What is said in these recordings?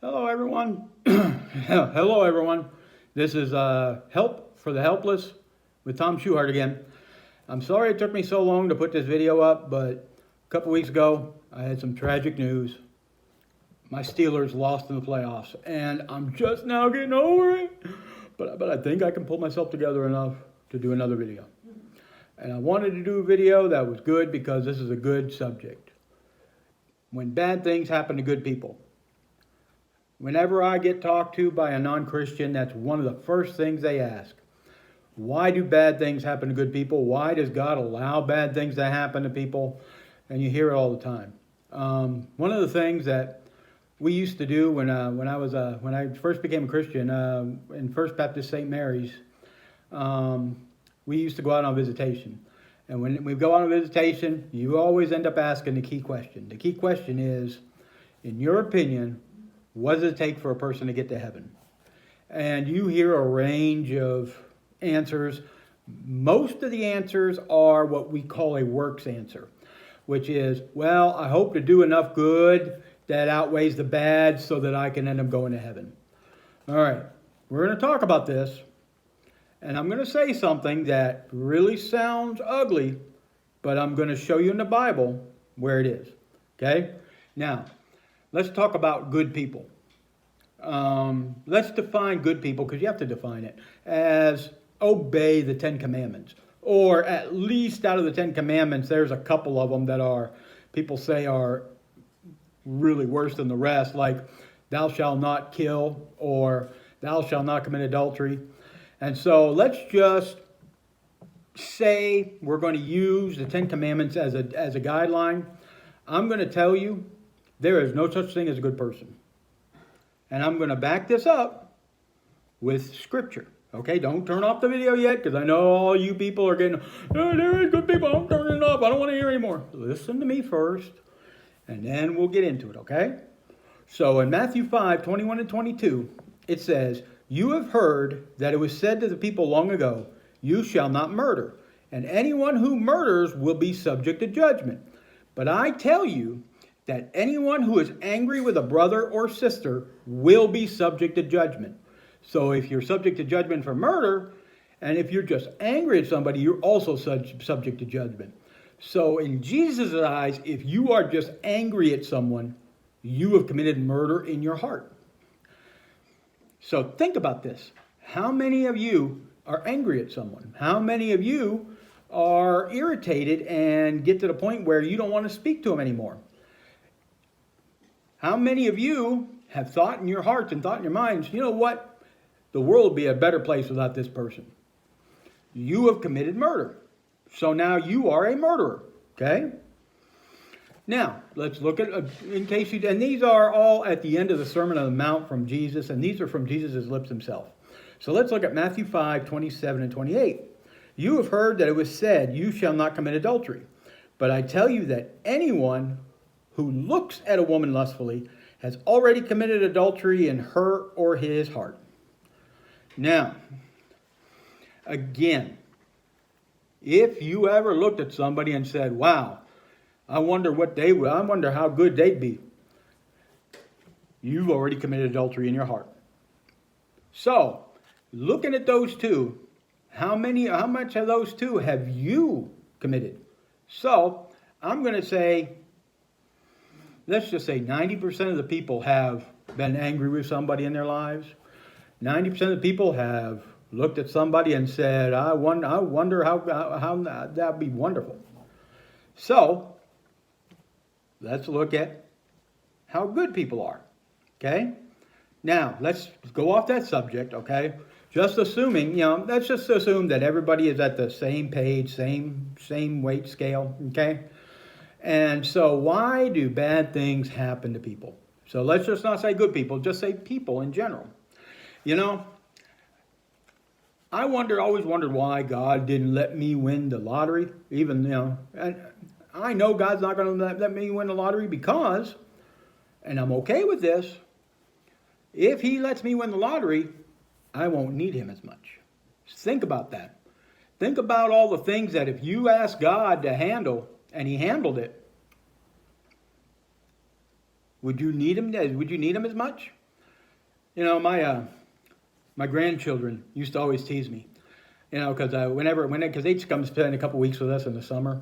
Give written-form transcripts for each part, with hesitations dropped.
Hello, everyone. Hello, everyone. This is Help for the Helpless with Tom Schuhart again. I'm sorry it took me so long to put this video up, but a couple weeks ago, I had some tragic news. My Steelers lost in the playoffs, and I'm just now getting over it. But I think I can pull myself together enough to do another video. And I wanted to do a video that was good because this is a good subject. When bad things happen to good people. Whenever I get talked to by a non-Christian, that's one of the first things they ask. Why do bad things happen to good people? Why does God allow bad things to happen to people? And you hear it all the time. One of the things that we used to do when I first became a Christian in First Baptist St. Mary's, we used to go out on visitation. And when we go on a visitation, you always end up asking the key question. The key question is, in your opinion, what does it take for a person to get to heaven? And you hear a range of answers. Most of the answers are what we call a works answer, which is, well, I hope to do enough good that outweighs the bad so that I can end up going to heaven. All right, we're going to talk about this, and I'm going to say something that really sounds ugly, but I'm going to show you in the Bible where it is. Okay? Now, let's talk about good people. Let's define good people, because you have to define it, as obey the Ten Commandments. Or at least out of the Ten Commandments, there's a couple of them that people say are really worse than the rest, like thou shalt not kill or thou shalt not commit adultery. And so let's just say we're going to use the Ten Commandments as a guideline. I'm going to tell you there is no such thing as a good person. And I'm going to back this up with Scripture. Okay, don't turn off the video yet, because I know all you people are getting, oh, there is good people, I'm turning it off, I don't want to hear anymore. Listen to me first, and then we'll get into it, okay? So in Matthew 5, 21 and 22, it says, you have heard that it was said to the people long ago, you shall not murder, and anyone who murders will be subject to judgment. But I tell you, that anyone who is angry with a brother or sister will be subject to judgment. So if you're subject to judgment for murder, and if you're just angry at somebody, you're also subject to judgment. So in Jesus' eyes, if you are just angry at someone, you have committed murder in your heart. So think about this. How many of you are angry at someone? How many of you are irritated and get to the point where you don't want to speak to them anymore? How many of you have thought in your hearts and thought in your minds, you know what? The world would be a better place without this person. You have committed murder. So now you are a murderer. Okay? Now, let's look at, and these are all at the end of the Sermon on the Mount from Jesus, and these are from Jesus' lips himself. So let's look at Matthew 5, 27 and 28. You have heard that it was said, you shall not commit adultery. But I tell you that anyone who looks at a woman lustfully has already committed adultery in her or his heart. Now, again, if you ever looked at somebody and said, wow, I wonder how good they'd be, you've already committed adultery in your heart. So, looking at those two, how much of those two have you committed? So, I'm going to say, let's just say 90% of the people have been angry with somebody in their lives. 90% of the people have looked at somebody and said, I wonder how that'd be wonderful. So, let's look at how good people are. Okay? Now, let's go off that subject, okay? Just assuming, let's just assume that everybody is at the same page, same weight scale, okay? And so why do bad things happen to people? So let's just not say good people, just say people in general. I always wondered why God didn't let me win the lottery. And I know God's not going to let me win the lottery because, and I'm okay with this, if he lets me win the lottery, I won't need him as much. Think about that. Think about all the things that if you ask God to handle, and he handled it, would you need him as much? You know, my grandchildren used to always tease me. You know, because because they'd come spend a couple weeks with us in the summer,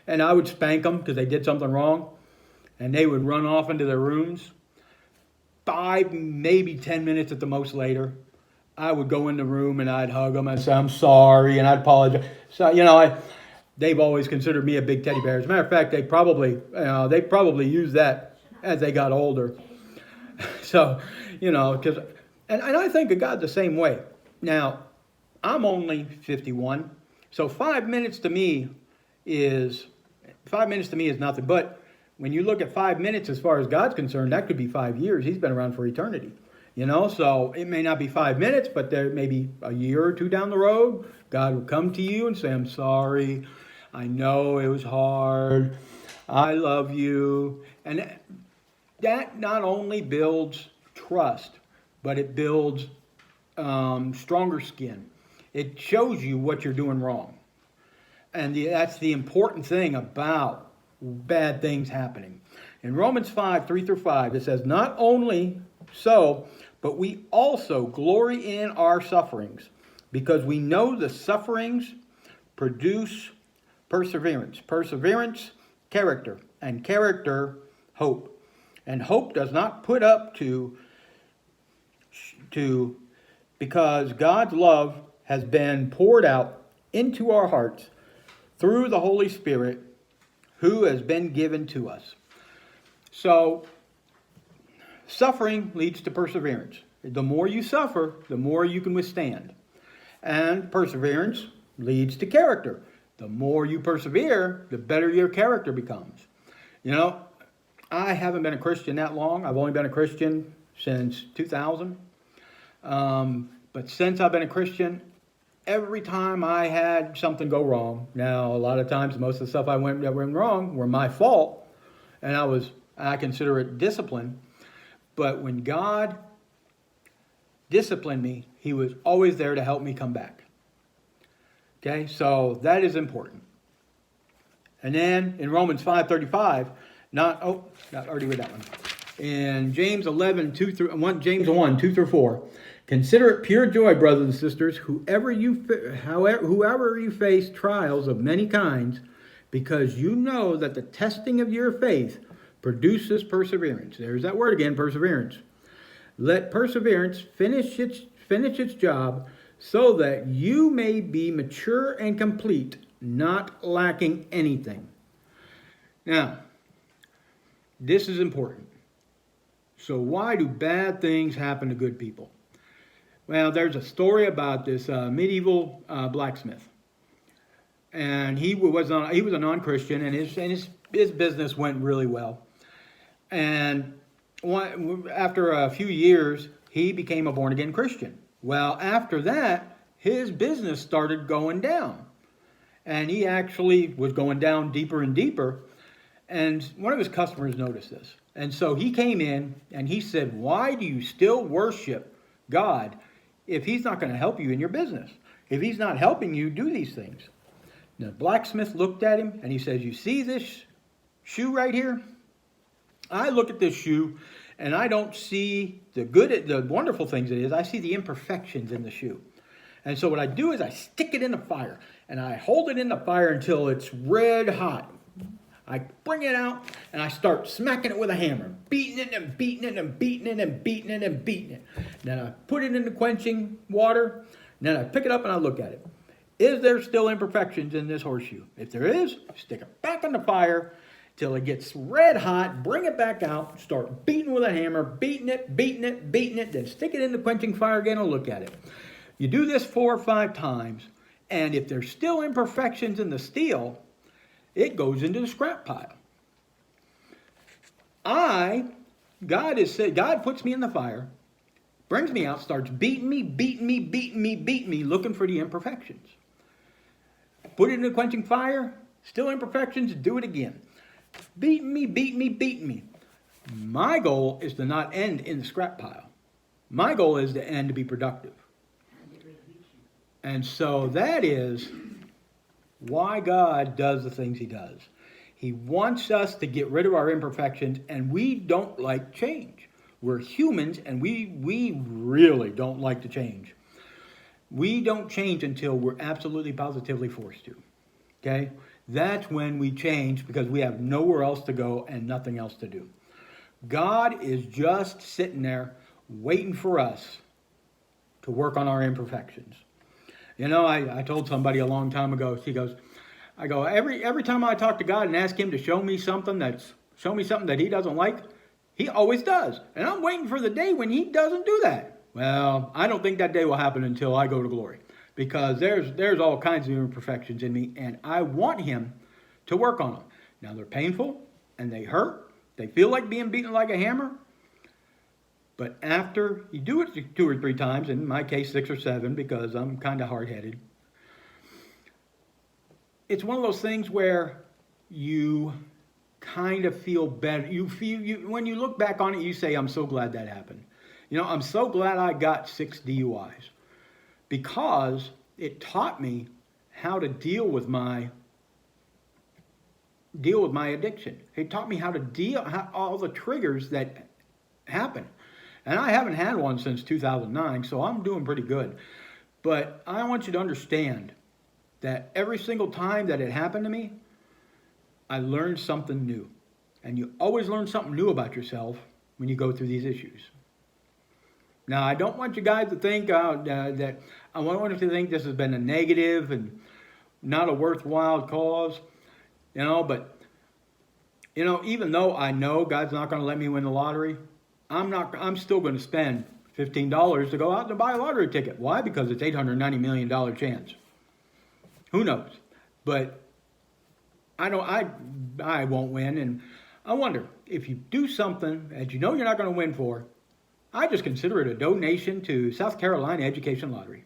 and I would spank them because they did something wrong, and they would run off into their rooms. 5, maybe 10 minutes at the most later, I would go in the room and I'd hug them and say, I'm sorry, and I'd apologize. So, they've always considered me a big teddy bear. As a matter of fact, they probably used that as they got older. So, and I think of God the same way. Now, I'm only 51, so 5 minutes to me is nothing. But when you look at 5 minutes as far as God's concerned, that could be 5 years. He's been around for eternity. So it may not be 5 minutes, but there may be a year or two down the road. God will come to you and say, I'm sorry. I know it was hard. I love you. And that not only builds trust, but it builds stronger skin. It shows you what you're doing wrong. And that's the important thing about bad things happening. In Romans 5, 3-5, it says, not only so, but we also glory in our sufferings, because we know the sufferings produce perseverance. Perseverance, character. And character, hope. And hope does not put up to because God's love has been poured out into our hearts through the Holy Spirit who has been given to us. So, suffering leads to perseverance. The more you suffer, the more you can withstand. And perseverance leads to character. The more you persevere, the better your character becomes. I haven't been a Christian that long. I've only been a Christian since 2000. But since I've been a Christian, every time I had something go wrong, now a lot of times most of the stuff that went wrong were my fault, and I consider it discipline. But when God disciplined me, He was always there to help me come back. Okay, so that is important. And then in Romans 5:35, not already read that one. In James 11, James 1, 2-4. Consider it pure joy, brothers and sisters, whoever you face trials of many kinds, because you know that the testing of your faith produces perseverance. There's that word again, perseverance. Let perseverance finish its job, so that you may be mature and complete, not lacking anything. Now, this is important. So why do bad things happen to good people? Well, there's a story about this medieval blacksmith, and he was a non-Christian, and his business went really well. And after a few years, he became a born-again Christian. Well, after that, his business started going down, and he actually was going down deeper and deeper. And one of his customers noticed this, and so he came in and he said, "Why do you still worship God if He's not going to help you in your business? If He's not helping you do these things?" The blacksmith looked at him and he says, "You see this shoe right here? I look at this shoe and I don't see the wonderful things it is. I see the imperfections in the shoe. And so what I do is I stick it in the fire and I hold it in the fire until it's red hot. I bring it out and I start smacking it with a hammer, beating it and beating it and beating it and beating it and beating it. Then I put it in the quenching water. Then I pick it up and I look at it. Is there still imperfections in this horseshoe? If there is, stick it back on the fire till it gets red hot, bring it back out, start beating with a hammer, beating it, then stick it in the quenching fire again and look at it. You do this 4 or 5 times, and if there's still imperfections in the steel, it goes into the scrap pile. God puts me in the fire, brings me out, starts beating me, looking for the imperfections. Put it in the quenching fire, still imperfections, do it again. Beating me. My goal is to not end in the scrap pile. My goal is to end to be productive. And so that is why God does the things He does. He wants us to get rid of our imperfections, and we don't like change. We're humans, and we really don't like to change. We don't change until we're absolutely positively forced to. Okay? That's when we change because we have nowhere else to go and nothing else to do. God is just sitting there waiting for us to work on our imperfections. You know, I told somebody a long time ago, I go, every time I talk to God and ask him to show me something that he doesn't like, he always does. And I'm waiting for the day when he doesn't do that. Well, I don't think that day will happen until I go to glory. Because there's all kinds of imperfections in me, and I want him to work on them. Now, they're painful, and they hurt. They feel like being beaten like a hammer. But after you do it 2 or 3 times, in my case 6 or 7, because I'm kind of hard-headed, it's one of those things where you kind of feel better. When you look back on it, you say, I'm so glad that happened. You know, I'm so glad I got 6 DUIs. Because it taught me how to deal with my addiction. It taught me how to all the triggers that happen. And I haven't had one since 2009, so I'm doing pretty good. But I want you to understand that every single time that it happened to me, I learned something new. And you always learn something new about yourself when you go through these issues. Now, I don't want you guys to think that I want you to think this has been a negative and not a worthwhile cause, you know. But you know, even though I know God's not going to let me win the lottery, I'm still going to spend $15 to go out and buy a lottery ticket. Why? Because it's $890 million chance. Who knows? But I won't win, and I wonder if you do something that you know you're not going to win for. I just consider it a donation to South Carolina Education Lottery.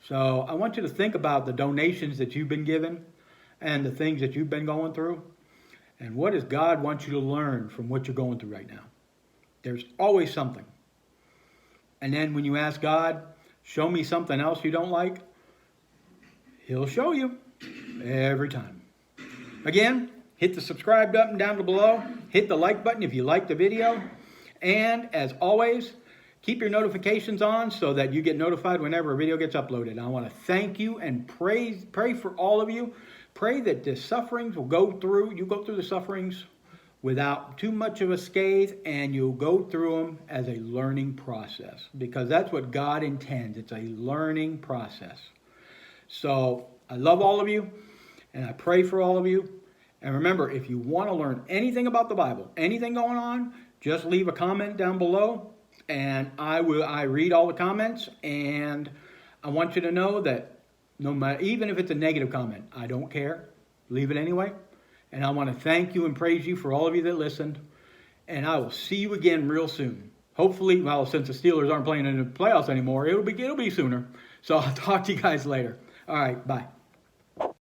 So I want you to think about the donations that you've been given and the things that you've been going through. And what does God want you to learn from what you're going through right now? There's always something. And then when you ask God, show me something else you don't like, he'll show you every time. Again, hit the subscribe button down below. Hit the like button if you like the video. And as always, keep your notifications on so that you get notified whenever a video gets uploaded. I want to thank you and pray for all of you. Pray that the sufferings will go through. You go through the sufferings without too much of a scathe, and you'll go through them as a learning process, because that's what God intends. It's a learning process. So I love all of you, and I pray for all of you. And remember, if you want to learn anything about the Bible, anything going on, just leave a comment down below, and I read all the comments. And I want you to know that no matter, even if it's a negative comment, I don't care. Leave it anyway. And I want to thank you and praise you for all of you that listened. And I will see you again real soon. Hopefully, well, since the Steelers aren't playing in the playoffs anymore, it'll be sooner. So I'll talk to you guys later. All right, bye.